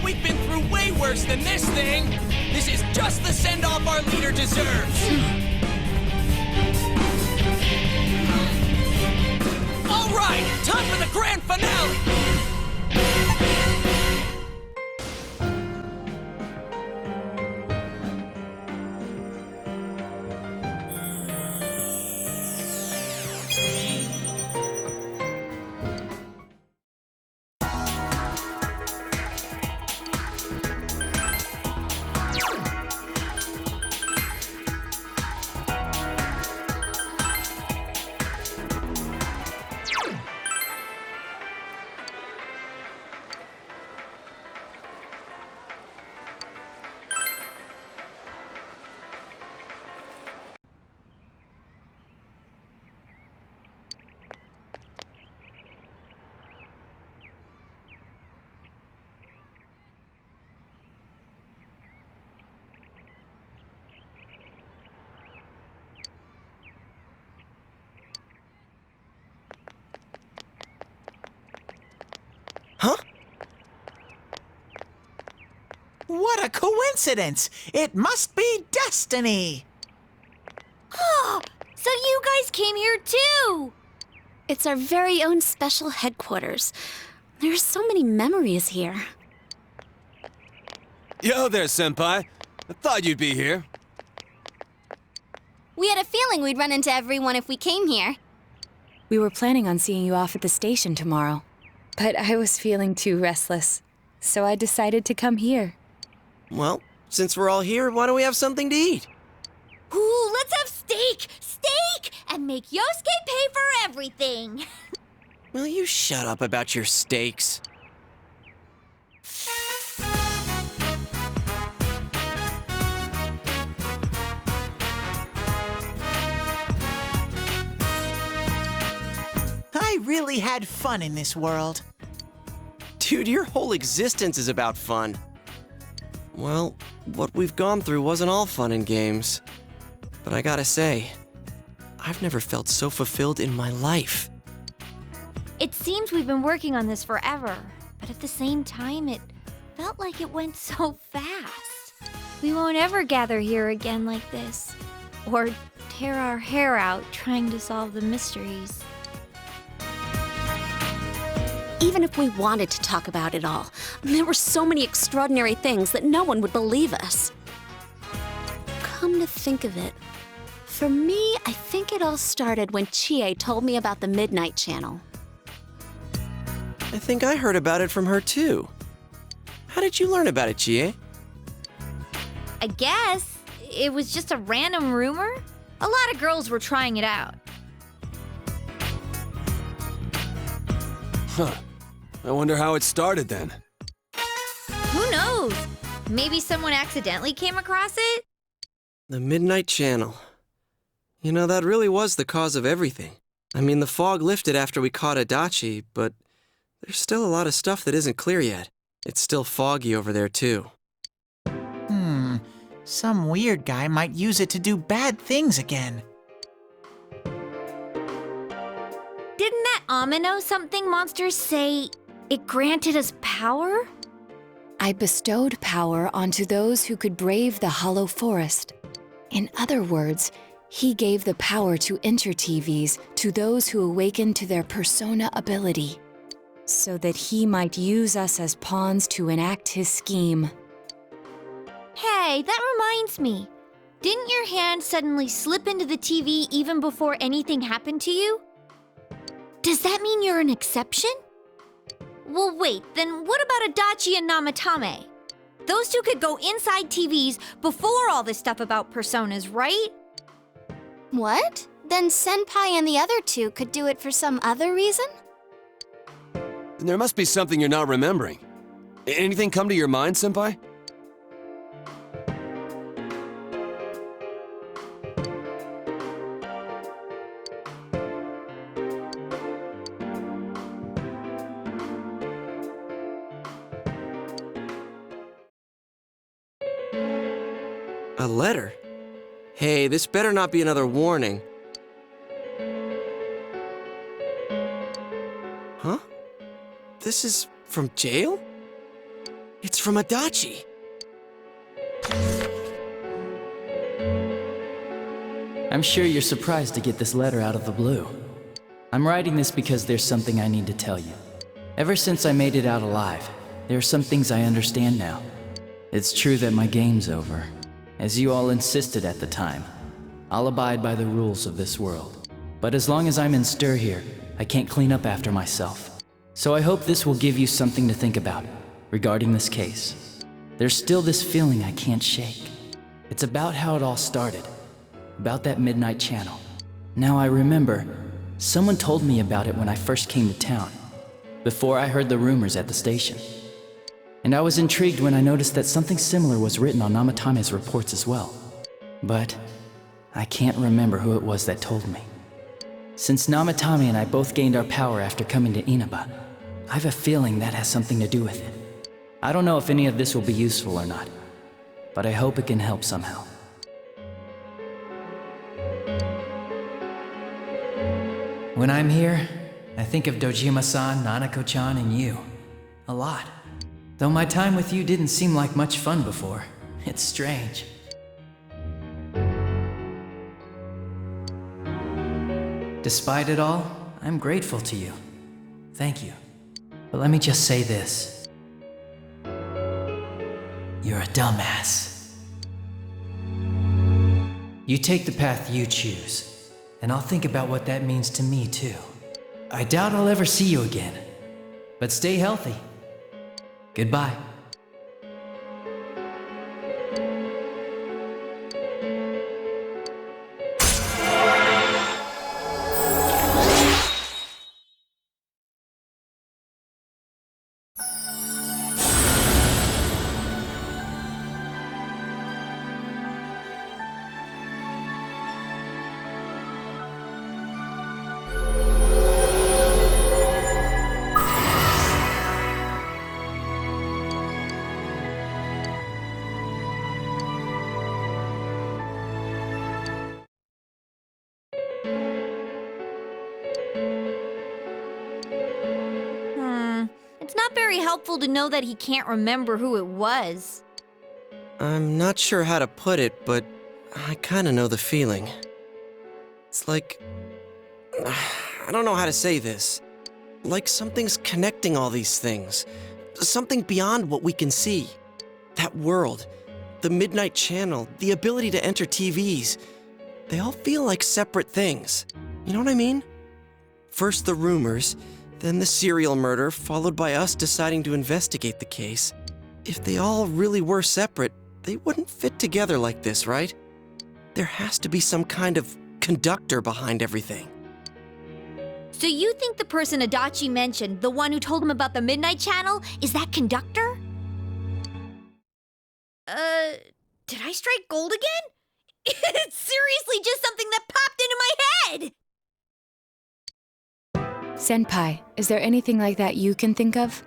Oh, we've been through way worse than this thing! This is just the send-off our leader deserves! All right, time for the grand finale! Huh? What a coincidence! It must be destiny! Oh, so you guys came here too! It's our very own special headquarters. There are so many memories here. Yo there, Senpai. I thought you'd be here. We had a feeling we'd run into everyone if we came here. We were planning on seeing you off at the station tomorrow, but I was feeling too restless, so I decided to come here. Well, since we're all here, why don't we have something to eat? Ooh, let's have steak! Steak! And make Yosuke pay for everything! Will you shut up about your steaks? I really had fun in this world. Dude, your whole existence is about fun. Well, what we've gone through wasn't all fun and games. But I gotta say, I've never felt so fulfilled in my life. It seems we've been working on this forever, but at the same time, it felt like it went so fast. We won't ever gather here again like this, or tear our hair out trying to solve the mysteries. Even if we wanted to talk about it all, there were so many extraordinary things that no one would believe us. Come to think of it, for me, I think it all started when Chie told me about the Midnight Channel. I think I heard about it from her too. How did you learn about it, Chie? I guess it was just a random rumor. A lot of girls were trying it out. Huh. I wonder how it started then. Who knows? Maybe someone accidentally came across it? The Midnight Channel. You know, that really was the cause of everything. I mean, the fog lifted after we caught Adachi, but there's still a lot of stuff that isn't clear yet. It's still foggy over there, too. Some weird guy might use it to do bad things again. Didn't that Amino something monster say it granted us power? I bestowed power onto those who could brave the Hollow Forest. In other words, he gave the power to Inter-TVs to those who awakened to their persona ability, so that he might use us as pawns to enact his scheme. Hey, that reminds me. Didn't your hand suddenly slip into the TV even before anything happened to you? Does that mean you're an exception? Well, wait, then what about Adachi and Namatame? Those two could go inside TVs before all this stuff about personas, right? What? Then Senpai and the other two could do it for some other reason? There must be something you're not remembering. Anything come to your mind, Senpai? A letter? Hey, this better not be another warning. Huh? This is from jail? It's from Adachi. I'm sure you're surprised to get this letter out of the blue. I'm writing this because there's something I need to tell you. Ever since I made it out alive, there are some things I understand now. It's true that my game's over, as you all insisted at the time. I'll abide by the rules of this world. But as long as I'm in stir here, I can't clean up after myself. So I hope this will give you something to think about regarding this case. There's still this feeling I can't shake. It's about how it all started, about that Midnight Channel. Now I remember, someone told me about it when I first came to town, before I heard the rumors at the station. And I was intrigued when I noticed that something similar was written on Namatame's reports as well. But I can't remember who it was that told me. Since Namatame and I both gained our power after coming to Inaba, I have a feeling that has something to do with it. I don't know if any of this will be useful or not, but I hope it can help somehow. When I'm here, I think of Dojima-san, Nanako-chan, and you. A lot. Though my time with you didn't seem like much fun before. It's strange. Despite it all, I'm grateful to you. Thank you. But let me just say this. You're a dumbass. You take the path you choose, and I'll think about what that means to me too. I doubt I'll ever see you again, but stay healthy. Goodbye. It's not very helpful to know that he can't remember who it was. I'm not sure how to put it, but I kinda know the feeling. It's like... I don't know how to say this. Like something's connecting all these things. Something beyond what we can see. That world, the Midnight Channel, the ability to enter TVs. They all feel like separate things. You know what I mean? First the rumors, then the serial murder, followed by us deciding to investigate the case. If they all really were separate, they wouldn't fit together like this, right? There has to be some kind of conductor behind everything. So you think the person Adachi mentioned, the one who told him about the Midnight Channel, is that conductor? Did I strike gold again? It's seriously just something that popped into my head! Senpai, is there anything like that you can think of?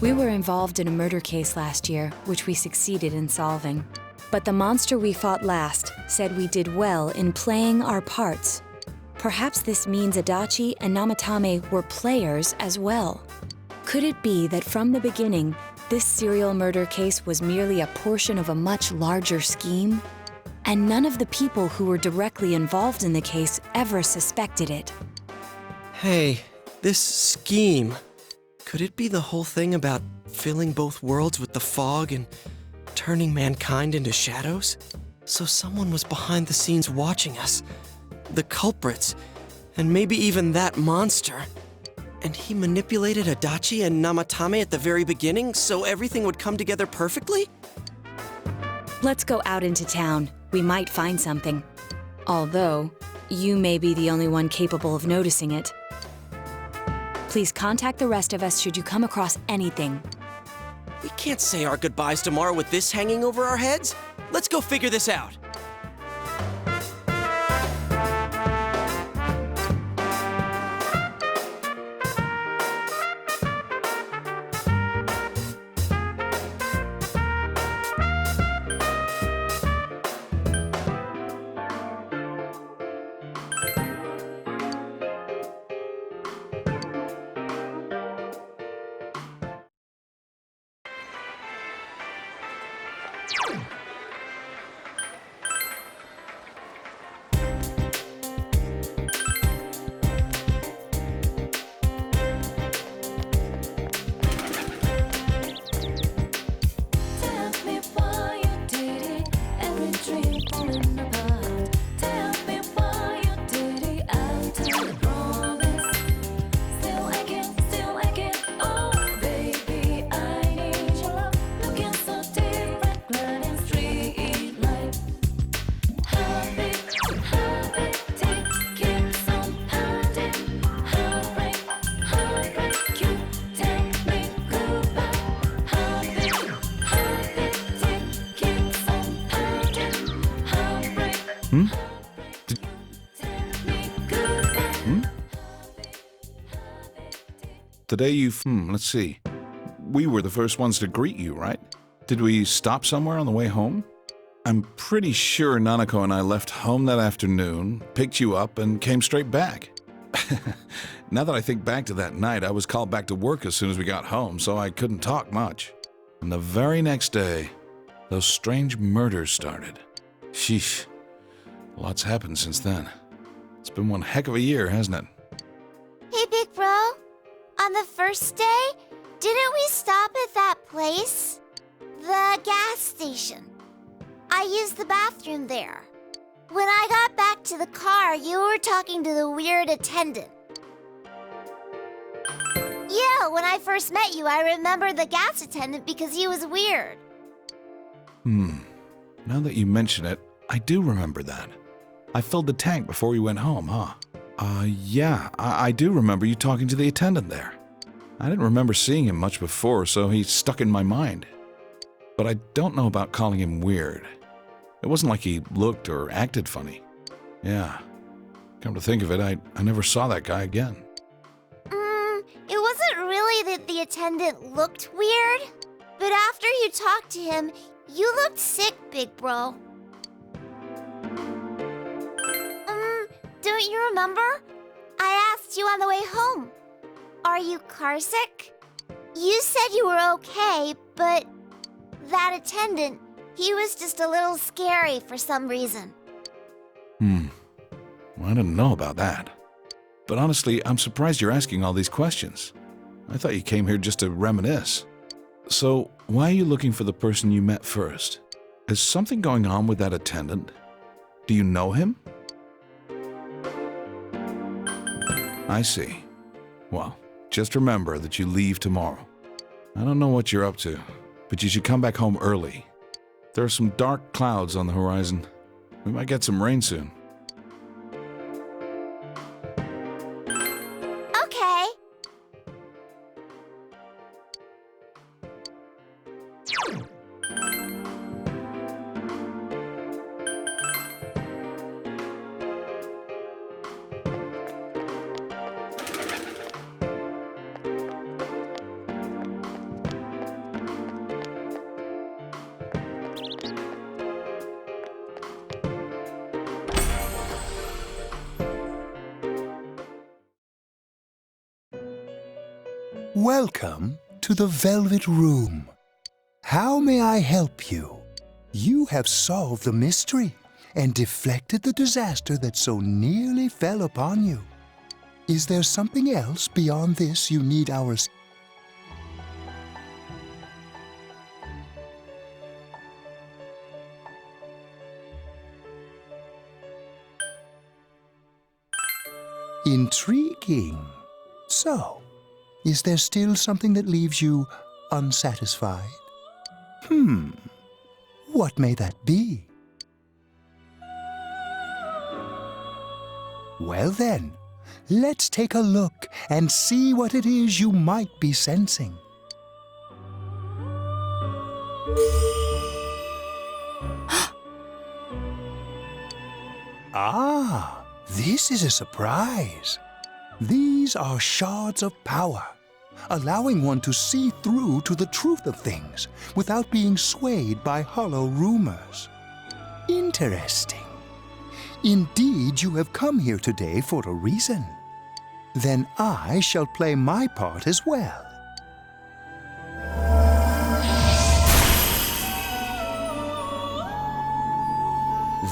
We were involved in a murder case last year, which we succeeded in solving. But the monster we fought last said we did well in playing our parts. Perhaps this means Adachi and Namatame were players as well. Could it be that from the beginning, this serial murder case was merely a portion of a much larger scheme? And none of the people who were directly involved in the case ever suspected it. Hey, this scheme. Could it be the whole thing about filling both worlds with the fog and turning mankind into shadows? So someone was behind the scenes watching us. The culprits, and maybe even that monster. And he manipulated Adachi and Namatame at the very beginning so everything would come together perfectly? Let's go out into town. We might find something. Although, you may be the only one capable of noticing it. Please contact the rest of us should you come across anything. We can't say our goodbyes tomorrow with this hanging over our heads. Let's go figure this out. Today let's see. We were the first ones to greet you, right? Did we stop somewhere on the way home? I'm pretty sure Nanako and I left home that afternoon, picked you up, and came straight back. Now that I think back to that night, I was called back to work as soon as we got home, so I couldn't talk much. And the very next day, those strange murders started. Sheesh. Lots happened since then. It's been one heck of a year, hasn't it? Hey, big bro. On the first day, didn't we stop at that place? The gas station. I used the bathroom there. When I got back to the car, you were talking to the weird attendant. Yeah, when I first met you, I remember the gas attendant because he was weird. Now that you mention it, I do remember that. I filled the tank before we went home, huh? Yeah, I do remember you talking to the attendant there. I didn't remember seeing him much before, so he stuck in my mind. But I don't know about calling him weird. It wasn't like he looked or acted funny. Yeah, come to think of it, I never saw that guy again. It wasn't really that the attendant looked weird, but after you talked to him, you looked sick, big bro. Don't you remember? I asked you on the way home. Are you car sick? You said you were okay, but that attendant, he was just a little scary for some reason. Well, I didn't know about that. But honestly, I'm surprised you're asking all these questions. I thought you came here just to reminisce. So, why are you looking for the person you met first? Is something going on with that attendant? Do you know him? I see. Well, just remember that you leave tomorrow. I don't know what you're up to, but you should come back home early. There are some dark clouds on the horizon. We might get some rain soon. Okay. Welcome to the Velvet Room. How may I help you? You have solved the mystery and deflected the disaster that so nearly fell upon you. Is there something else beyond this you need our... Intriguing. So, is there still something that leaves you unsatisfied? What may that be? Well then, let's take a look and see what it is you might be sensing. Ah, this is a surprise. These are shards of power, allowing one to see through to the truth of things without being swayed by hollow rumors. Interesting. Indeed, you have come here today for a reason. Then I shall play my part as well.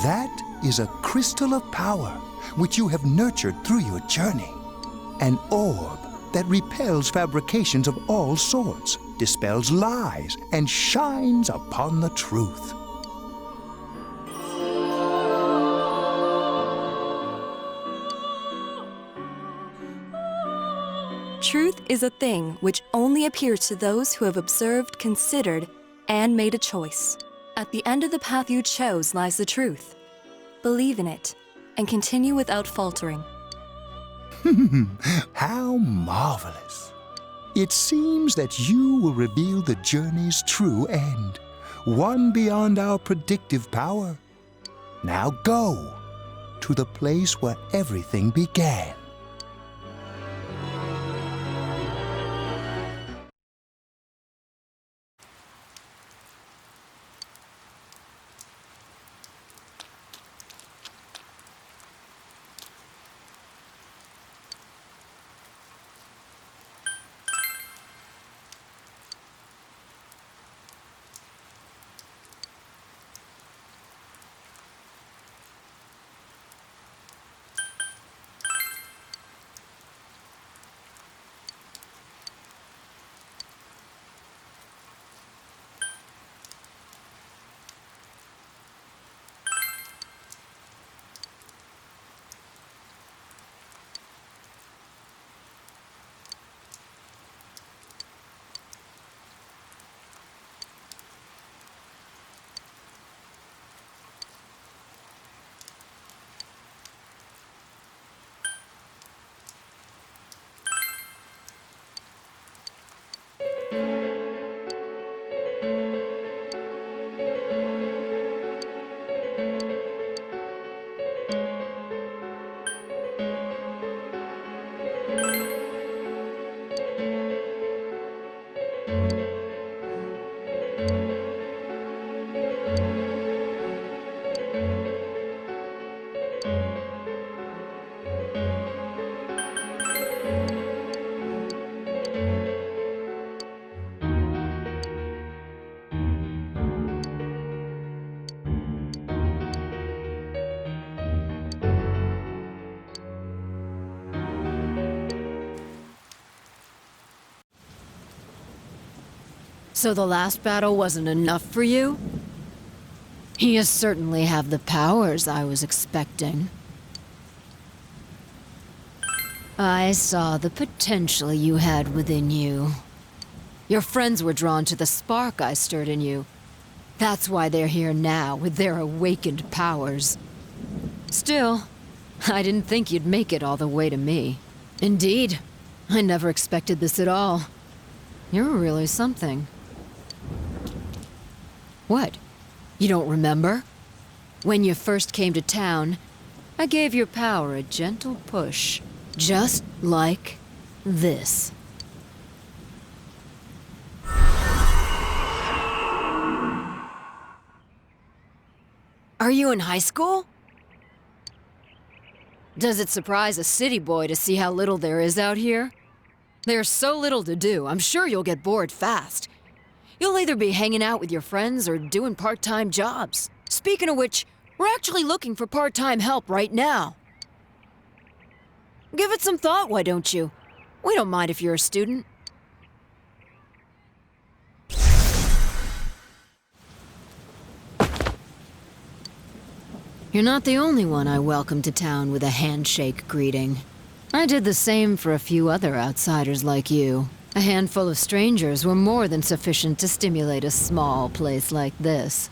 That is a crystal of power which you have nurtured through your journey. An orb that repels fabrications of all sorts, dispels lies, and shines upon the truth. Truth is a thing which only appears to those who have observed, considered, and made a choice. At the end of the path you chose lies the truth. Believe in it, and continue without faltering. How marvelous! It seems that you will reveal the journey's true end, one beyond our predictive power. Now go to the place where everything began. So the last battle wasn't enough for you? You certainly have the powers I was expecting. I saw the potential you had within you. Your friends were drawn to the spark I stirred in you. That's why they're here now, with their awakened powers. Still, I didn't think you'd make it all the way to me. Indeed, I never expected this at all. You're really something. What? You don't remember? When you first came to town, I gave your power a gentle push. Just like this. Are you in high school? Does it surprise a city boy to see how little there is out here? There's so little to do, I'm sure you'll get bored fast. You'll either be hanging out with your friends or doing part-time jobs. Speaking of which, we're actually looking for part-time help right now. Give it some thought, why don't you? We don't mind if you're a student. You're not the only one I welcomed to town with a handshake greeting. I did the same for a few other outsiders like you. A handful of strangers were more than sufficient to stimulate a small place like this.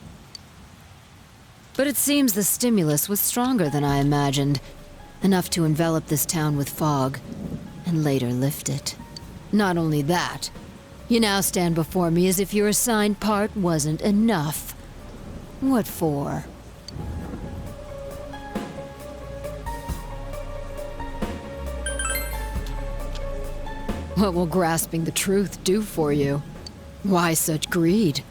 But it seems the stimulus was stronger than I imagined, enough to envelop this town with fog, and later lift it. Not only that, you now stand before me as if your assigned part wasn't enough. What for? What will grasping the truth do for you? Why such greed?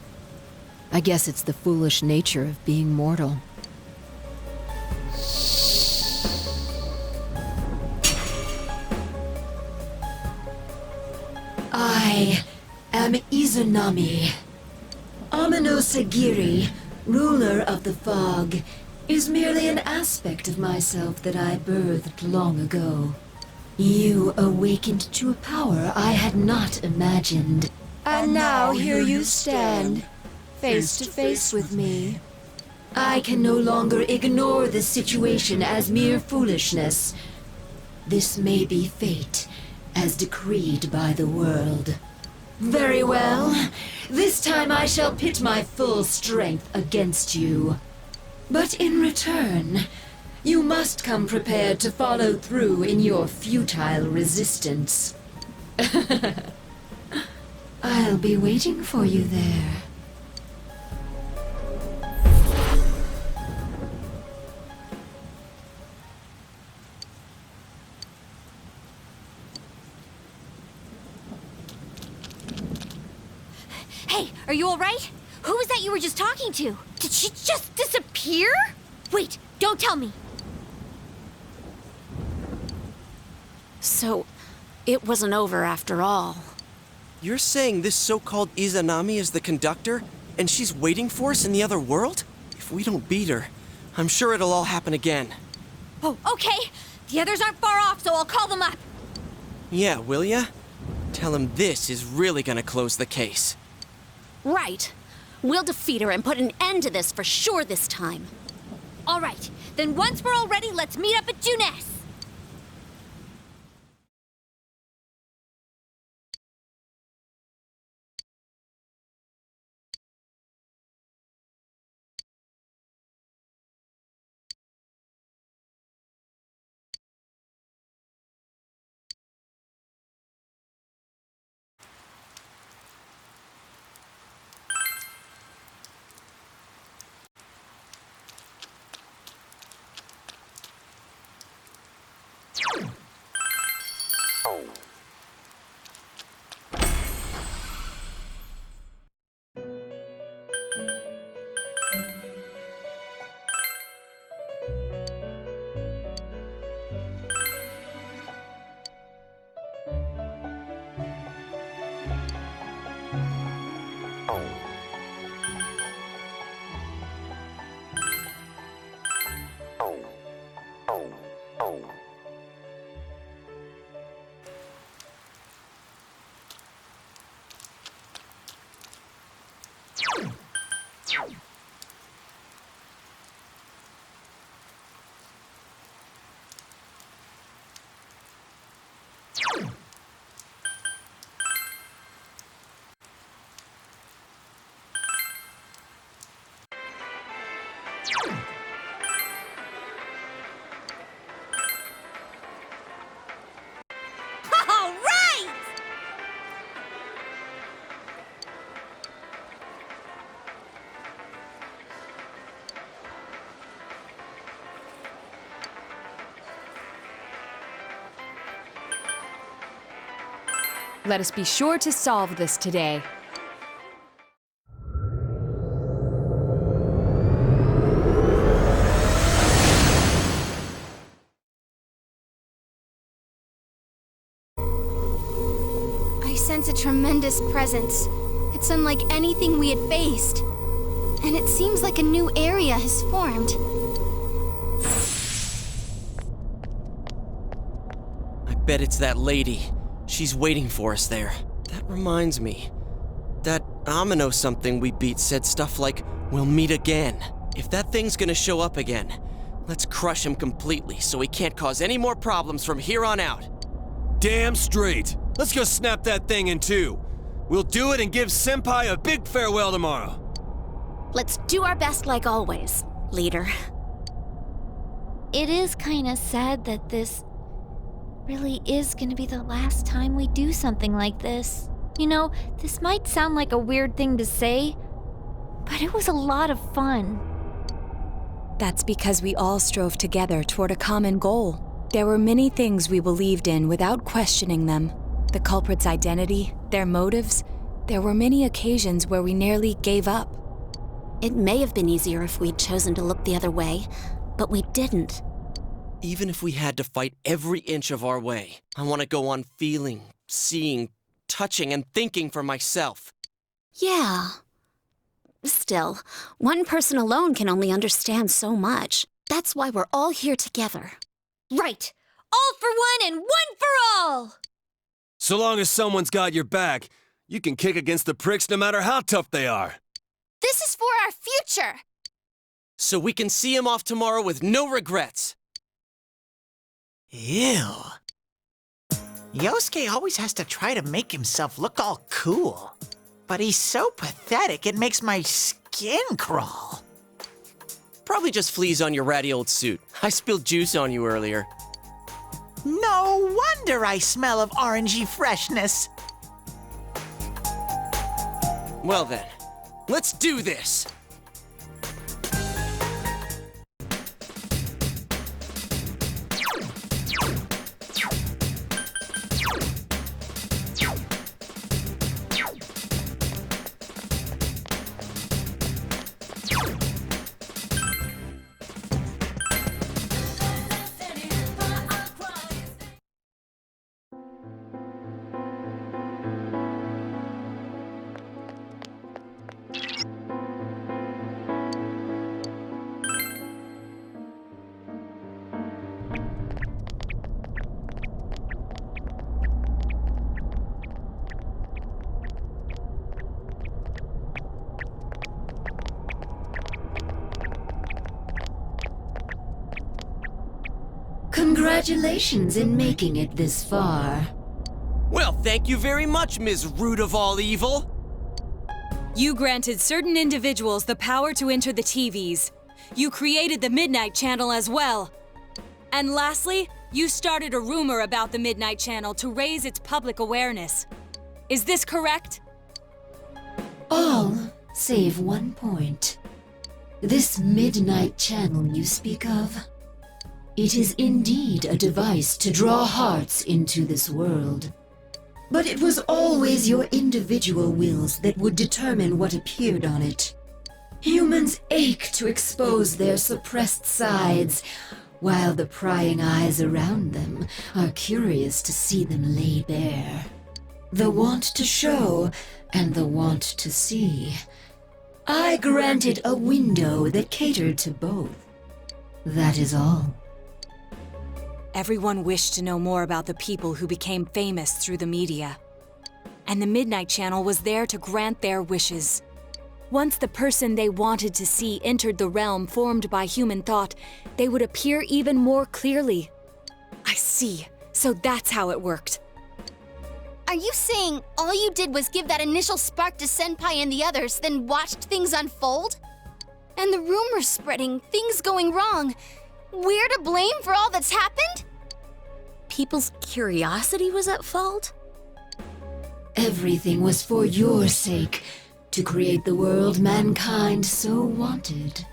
I guess it's the foolish nature of being mortal. I am Izunami, Amano Sagiri, ruler of the fog, is merely an aspect of myself that I birthed long ago. You awakened to a power I had not imagined. And now here you stand, face to face with me. I can no longer ignore this situation as mere foolishness. This may be fate, as decreed by the world. Very well. This time I shall pit my full strength against you. But in return, you must come prepared to follow through in your futile resistance. I'll be waiting for you there. Hey, are you alright? Who was that you were just talking to? Did she just disappear? Wait, don't tell me. So, it wasn't over after all. You're saying this so-called Izanami is the conductor, and she's waiting for us in the other world? If we don't beat her, I'm sure it'll all happen again. Oh, okay. The others aren't far off, so I'll call them up. Yeah, will ya? Tell him this is really gonna close the case. Right. We'll defeat her and put an end to this for sure this time. Alright, then once we're all ready, let's meet up at Junes. All right! Let us be sure to solve this today. I sense a tremendous presence. It's unlike anything we had faced. And it seems like a new area has formed. I bet it's that lady. She's waiting for us there. That reminds me. That Amino something we beat said stuff like, "We'll meet again." If that thing's gonna show up again, let's crush him completely so he can't cause any more problems from here on out. Damn straight. Let's go snap that thing in two. We'll do it and give Senpai a big farewell tomorrow. Let's do our best like always, leader. It is kinda sad that this really is gonna be the last time we do something like this. You know, this might sound like a weird thing to say, but it was a lot of fun. That's because we all strove together toward a common goal. There were many things we believed in without questioning them. The culprit's identity, their motives. There were many occasions where we nearly gave up. It may have been easier if we'd chosen to look the other way, but we didn't. Even if we had to fight every inch of our way, I want to go on feeling, seeing, touching, and thinking for myself. Yeah. Still, one person alone can only understand so much. That's why we're all here together. Right! All for one and one for all! So long as someone's got your back, you can kick against the pricks no matter how tough they are. This is for our future! So we can see him off tomorrow with no regrets. Ew. Yosuke always has to try to make himself look all cool. But he's so pathetic, it makes my skin crawl. Probably just fleas on your ratty old suit. I spilled juice on you earlier. No wonder I smell of orangey freshness. Well then, let's do this! Congratulations in making it this far. Well, thank you very much, Ms. Root of all evil. You granted certain individuals the power to enter the TVs. You created the Midnight Channel as well. And lastly, you started a rumor about the Midnight Channel to raise its public awareness. Is this correct? All save one point. This Midnight Channel you speak of, it is indeed a device to draw hearts into this world. But it was always your individual wills that would determine what appeared on it. Humans ache to expose their suppressed sides, while the prying eyes around them are curious to see them laid bare. The want to show and the want to see. I granted a window that catered to both. That is all. Everyone wished to know more about the people who became famous through the media. And the Midnight Channel was there to grant their wishes. Once the person they wanted to see entered the realm formed by human thought, they would appear even more clearly. I see. So that's how it worked. Are you saying all you did was give that initial spark to Senpai and the others, then watched things unfold? And the rumors spreading, things going wrong. We're to blame for all that's happened? People's curiosity was at fault? Everything was for your sake, to create the world mankind so wanted.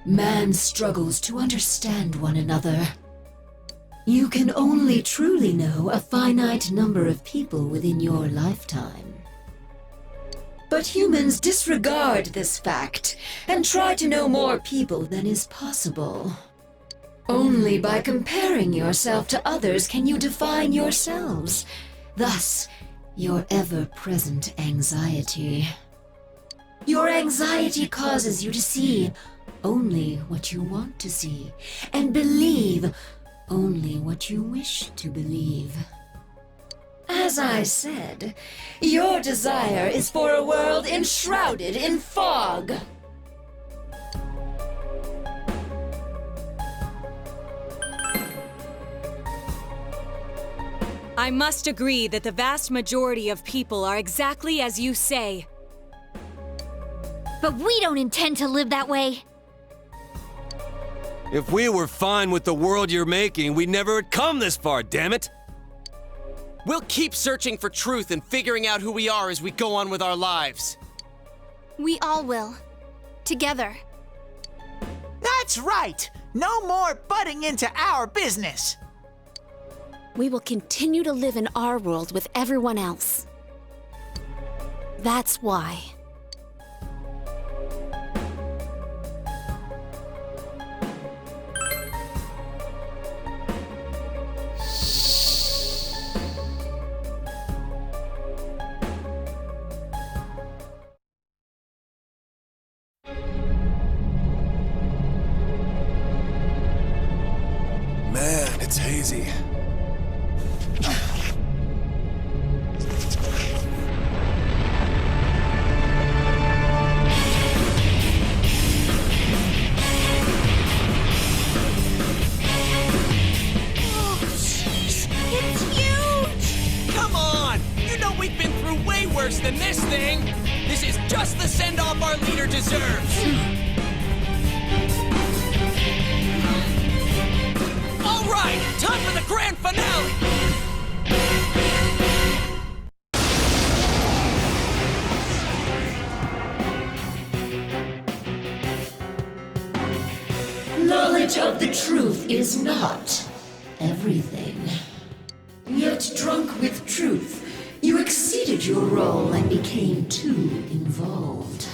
Man struggles to understand one another. You can only truly know a finite number of people within your lifetime. But humans disregard this fact and try to know more people than is possible. Only by comparing yourself to others can you define yourselves. Thus, your ever-present anxiety. Your anxiety causes you to see only what you want to see, and believe only what you wish to believe. As I said, your desire is for a world enshrouded in fog. I must agree that the vast majority of people are exactly as you say. But we don't intend to live that way. If we were fine with the world you're making, we'd never have come this far, damn it! We'll keep searching for truth and figuring out who we are as we go on with our lives. We all will. Together. That's right! No more butting into our business! We will continue to live in our world with everyone else. That's why. It's hazy. Come on! You know we've been through way worse than this thing! This is just the send-off our leader deserves! All right, time for the grand finale! Knowledge of the truth is not everything. Yet drunk with truth, you exceeded your role and became too involved.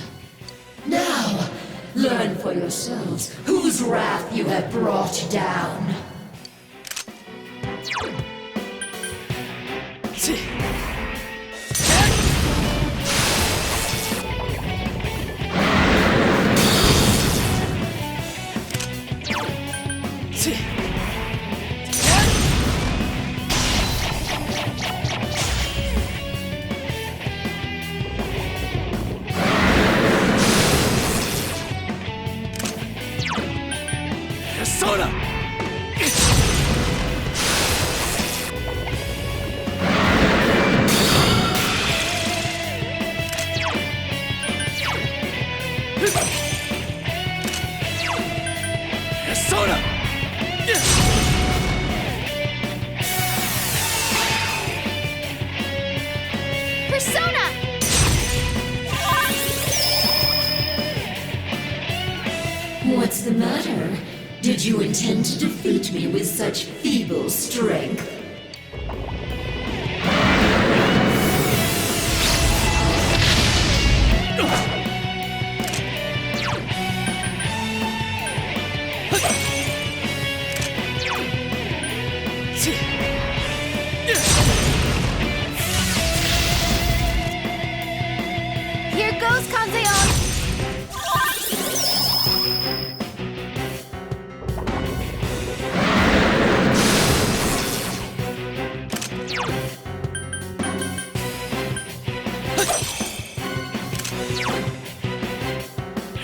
Now, learn for yourselves whose wrath you have brought down. Persona! Persona! Persona! What's the matter? Did you intend to defeat me with such feeble strength? Here goes Kanzeon!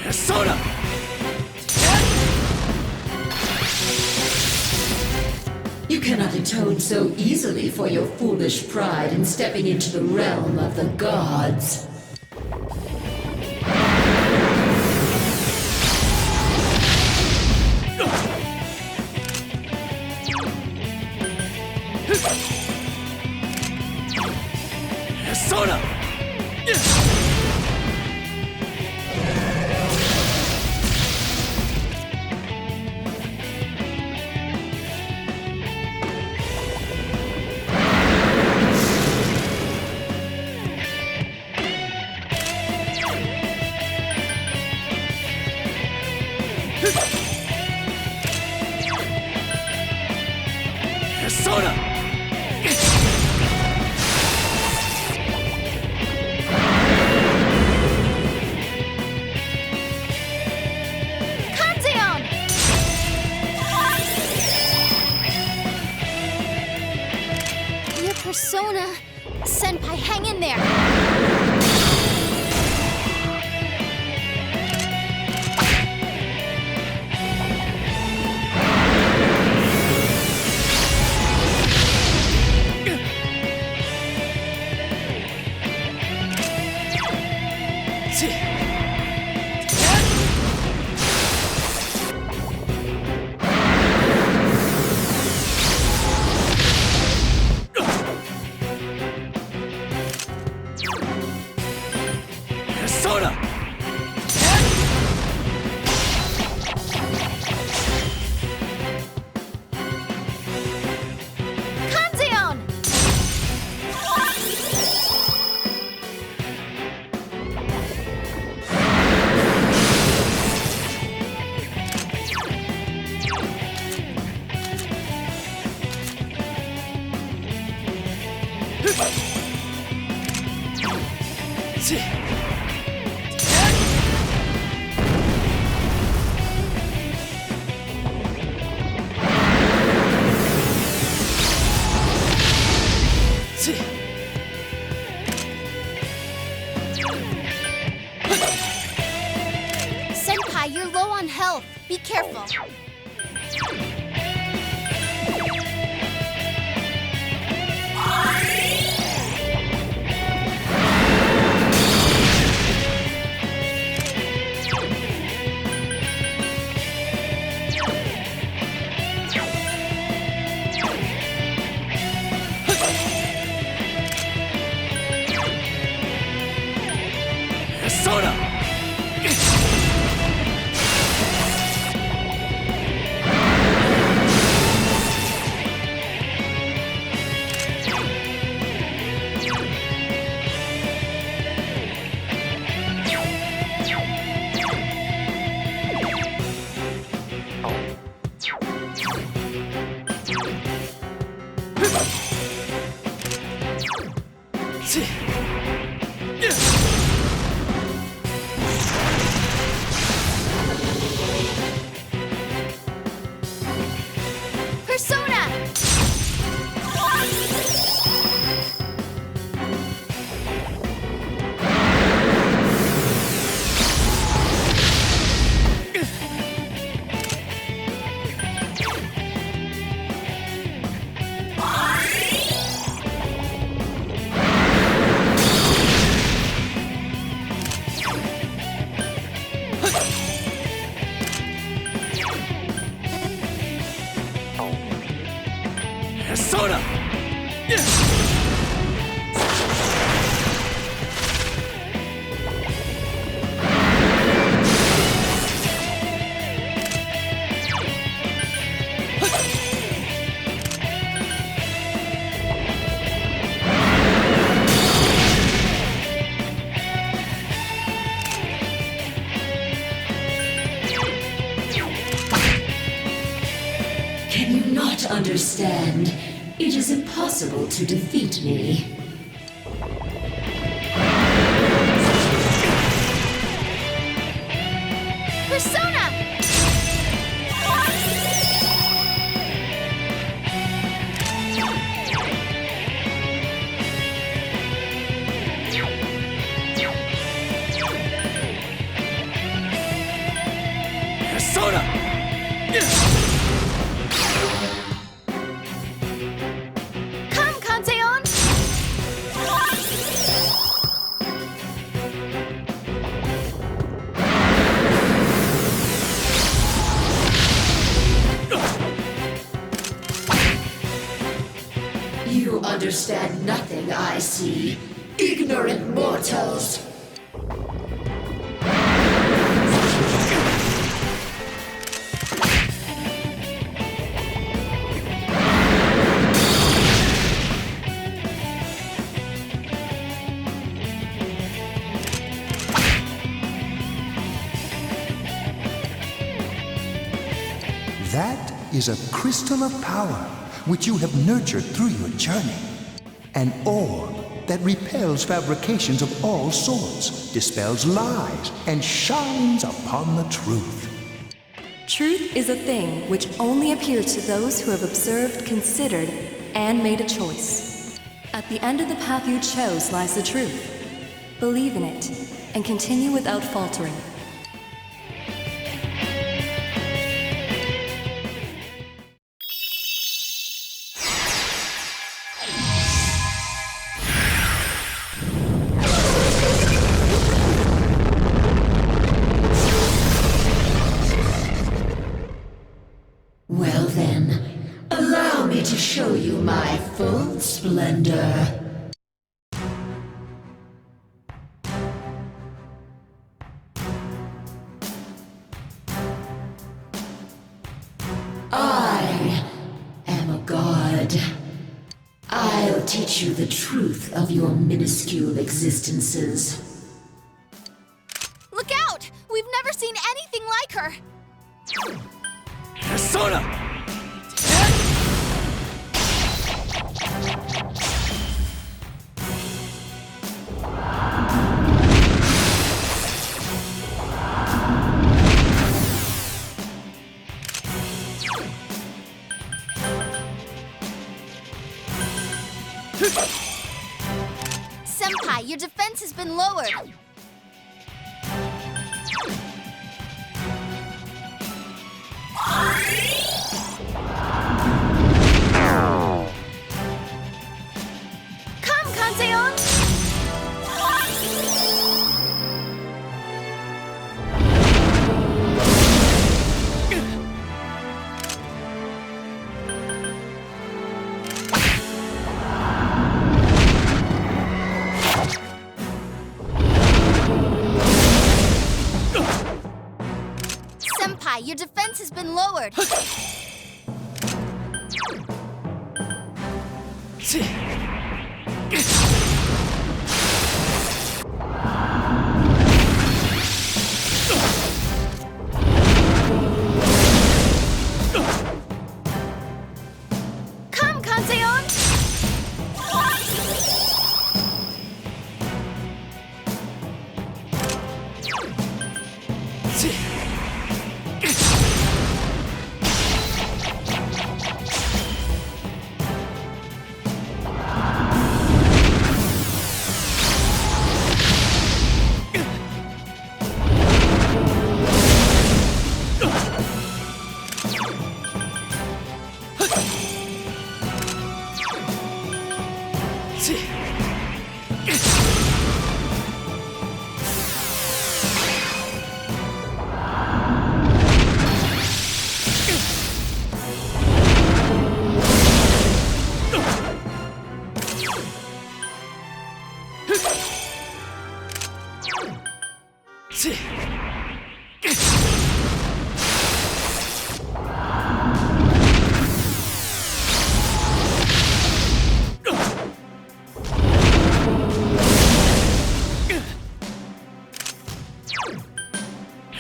Persona! You cannot atone so easily for your foolish pride in stepping into the realm of the gods. Persona! Persona! Kanzeon! Your Persona! Senpai, hang in there! Persona! Kanzeon! Senpai, you're low on health. Be careful. Persona! Persona! Persona! Can you not understand? It is impossible to defeat me. Persona! Persona! Come, Kanteon! You understand nothing, I see. Ignorant mortals. That is a crystal of power which you have nurtured through your journey. An orb that repels fabrications of all sorts, dispels lies, and shines upon the truth. Truth is a thing which only appears to those who have observed, considered, and made a choice. At the end of the path you chose lies the truth. Believe in it, and continue without faltering. Well then, allow me to show you my full splendor. I am a god. I'll teach you the truth of your minuscule existences. Look out! We've never seen anything like her! Persona! Senpai, your defense has been lowered. Senpai, your defense has been lowered. Come, Kanzeon!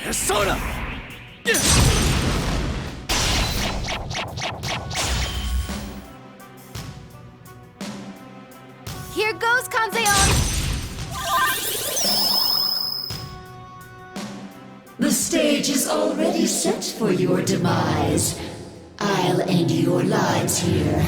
Persona! Here goes, Kanzeon! The stage is already set for your demise. I'll end your lives here.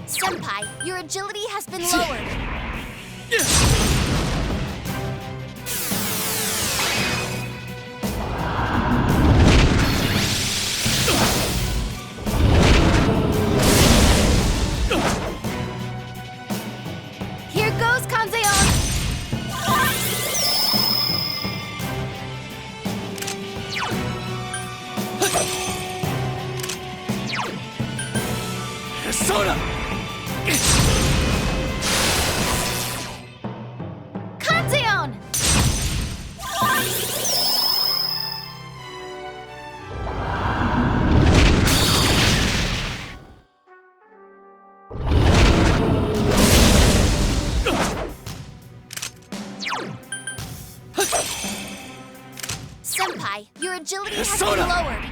Senpai, your agility has been lowered. Here goes, Kanzeon! Persona! Kanzeon! Senpai, your agility has been Persona! lowered.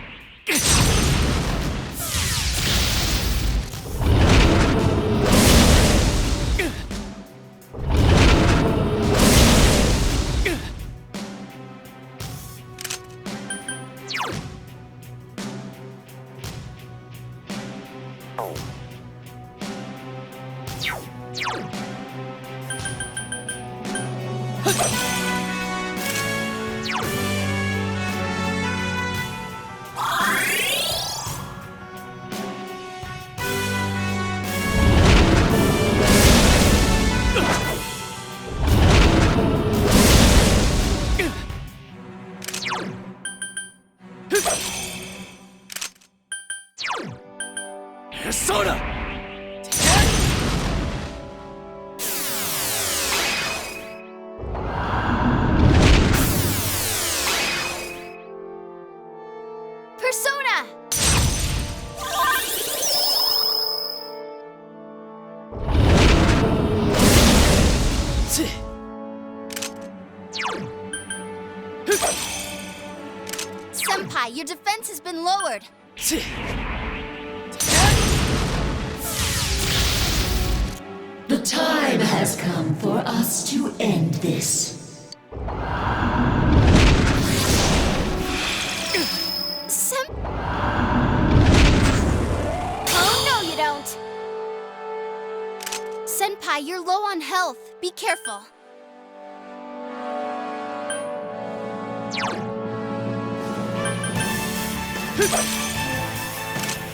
Persona! Persona! Senpai, your defense has been lowered. The time has come for us to end this. Oh, no, you don't. Senpai, you're low on health. Be careful.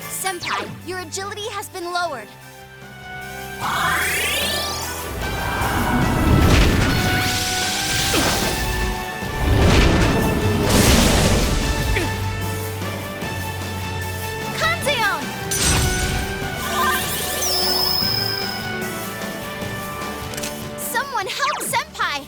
Senpai, your agility has been lowered. Kanzeon! Someone help Senpai!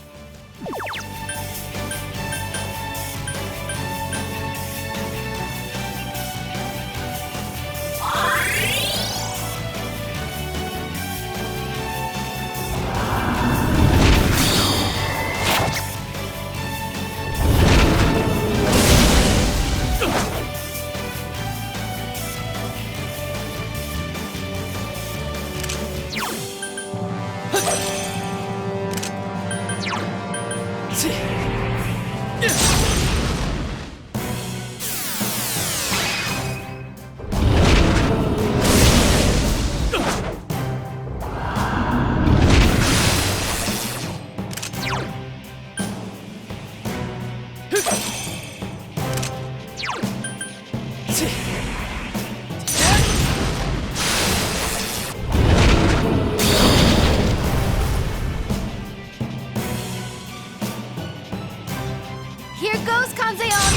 Here goes, Kanzeon!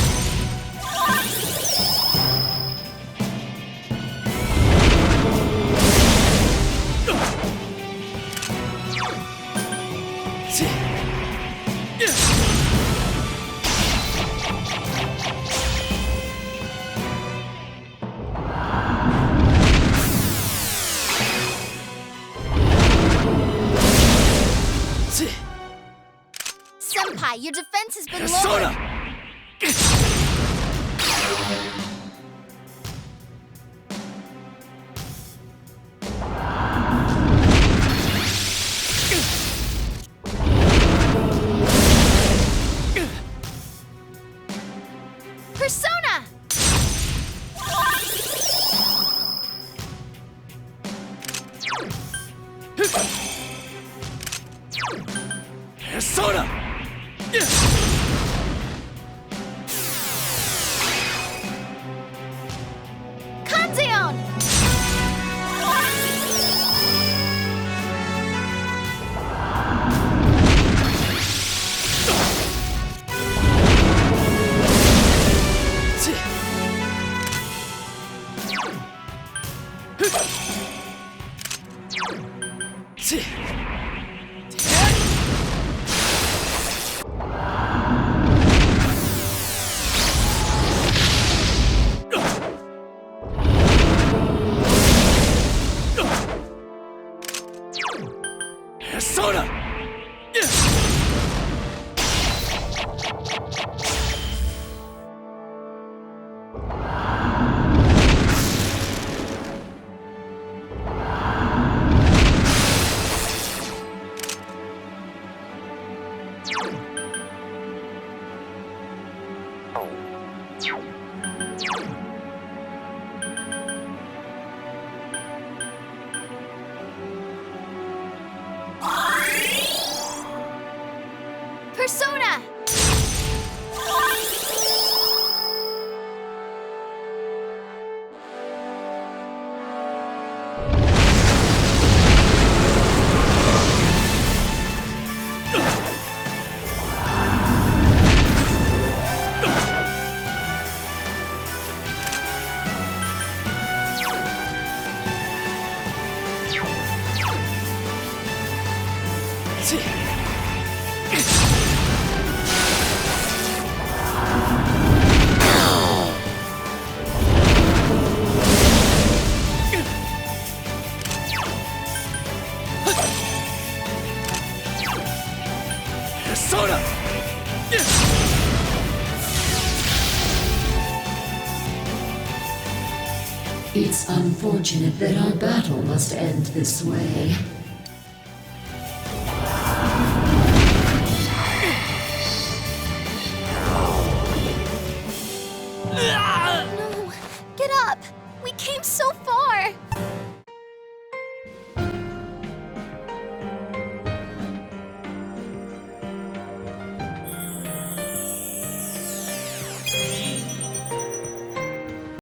Senpai, your defense has been lowered. Persona! Persona! Kanzeon! Persona! Persona! Persona! It's unfortunate that our battle must end this way. No! Get up! We came so far!